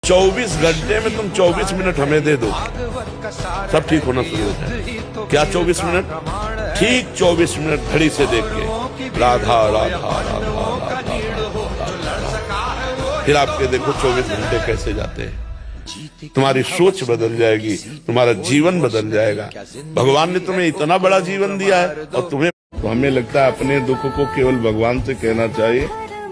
24 घंटे में तुम 24 मिनट हमें दे दो, सब ठीक होना शुरू हो जाए। क्या 24 मिनट? ठीक 24 मिनट घड़ी से देख के राधा राधा राधा राधा, फिर आपके देखो 24 घंटे कैसे जाते हैं। तुम्हारी सोच बदल जाएगी, तुम्हारा जीवन बदल जाएगा। भगवान ने तुम्हें इतना बड़ा जीवन दिया है और तुम्हें तो हमें लगता है अपने दुख को केवल भगवान से कहना चाहिए।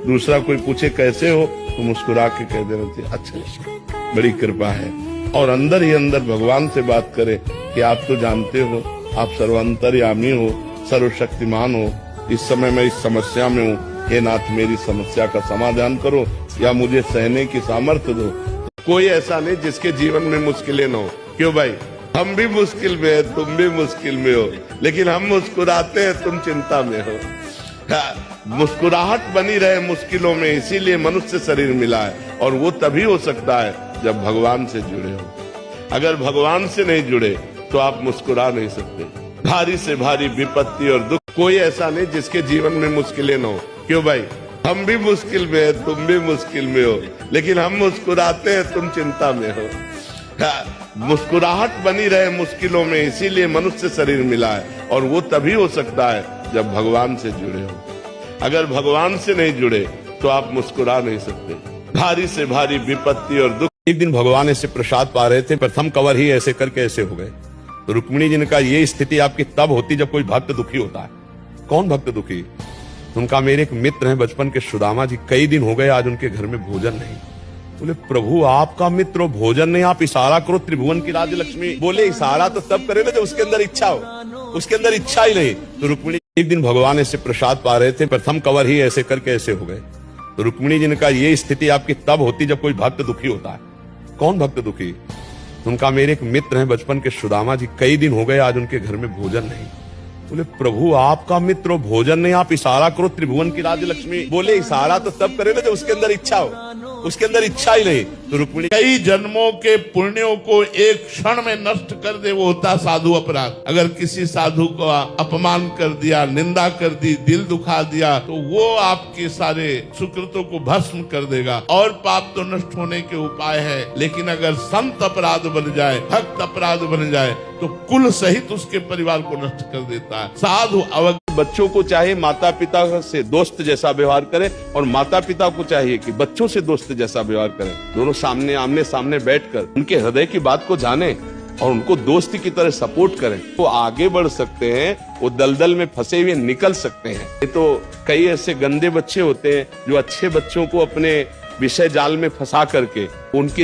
दूसरा कोई पूछे कैसे हो तो मुस्कुरा के कह देना चाहिए अच्छा, बड़ी कृपा है। और अंदर ही अंदर भगवान से बात करे कि आप तो जानते हो, आप सर्वांतर्यामी हो, सर्वशक्तिमान हो। इस समय मैं इस समस्या में हूँ, हे नाथ मेरी समस्या का समाधान करो या मुझे सहने की सामर्थ्य दो। कोई ऐसा नहीं जिसके जीवन में मुश्किलें न हो। क्यों भाई? हम भी मुश्किल में है, तुम भी मुश्किल में हो, लेकिन हम मुस्कुराते हैं, तुम चिंता में हो। मुस्कुराहट बनी रहे मुश्किलों में, इसीलिए मनुष्य शरीर मिला है। और वो तभी हो सकता है जब भगवान से जुड़े हो। अगर भगवान से नहीं जुड़े तो आप मुस्कुरा नहीं सकते। भारी से भारी विपत्ति और दुख, कोई ऐसा नहीं जिसके जीवन में मुश्किलें न हो। क्यों भाई? हम भी मुश्किल में है, तुम भी मुश्किल में हो, लेकिन हम मुस्कुराते हैं, तुम चिंता में हो। मुस्कुराहट बनी रहे मुश्किलों में, इसीलिए मनुष्य शरीर मिला है। और वो तभी हो सकता है जब भगवान से जुड़े हो। अगर भगवान से नहीं जुड़े तो आप मुस्कुरा नहीं सकते। भारी से भारी विपत्ति और दुख। एक दिन भगवान ऐसे प्रसाद पा रहे थे, प्रथम कवर ही ऐसे करके ऐसे हो गए। तो रुक्मिणी जी ने कहा ये स्थिति आपकी तब होती जब कोई भक्त दुखी होता है। कौन भक्त दुखी? उनका मेरे एक मित्र हैं बचपन के, सुदामा जी, कई दिन हो गए आज उनके घर में भोजन नहीं। बोले प्रभु आपका मित्र भोजन नहीं, आप इशारा करो त्रिभुवन की राजलक्ष्मी। बोले इशारा तो तब करे ना जब उसके अंदर इच्छा हो, उसके अंदर इच्छा ही नहीं। तो रुक्मिणी एक दिन भगवान ऐसे प्रसाद पा रहे थे, प्रथम कवर ही ऐसे करके ऐसे हो गए। तो रुक्मिणी जी ने कहा ये स्थिति आपकी तब होती जब कोई भक्त दुखी होता है। कौन भक्त दुखी? उनका मेरे एक मित्र हैं बचपन के, सुदामा जी, कई दिन हो गए आज उनके घर में भोजन नहीं। बोले प्रभु आपका मित्र भोजन नहीं, आप इशारा करो त्रिभुवन की राजलक्ष्मी। बोले इशारा तो तब करे ना जब उसके अंदर इच्छा हो, उसके अंदर इच्छा ही नहीं। तो रुक्मिणी कई जन्मों के पुण्यों को एक क्षण में नष्ट कर दे, वो होता साधु अपराध। अगर किसी साधु को अपमान कर दिया, निंदा कर दी, दिल दुखा दिया, तो वो आपके सारे सुकृतों को भस्म कर देगा। और पाप तो नष्ट होने के उपाय है, लेकिन अगर संत अपराध बन जाए, भक्त अपराध बन जाए, तो कुल सहित उसके परिवार को नष्ट कर देता है। साधु अवज्ञ बच्चों को चाहे माता पिता से दोस्त जैसा व्यवहार करे, और माता पिता को चाहिए कि बच्चों से दोस्त जैसा व्यवहार करें। दोनों सामने आमने सामने बैठकर उनके हृदय की बात को जाने और उनको दोस्ती की तरह सपोर्ट करें। वो आगे बढ़ सकते हैं, वो दलदल में फंसे हुए निकल सकते हैं। ये तो कई ऐसे गंदे बच्चे होते हैं जो अच्छे बच्चों को अपने विषय जाल में फंसा करके उनके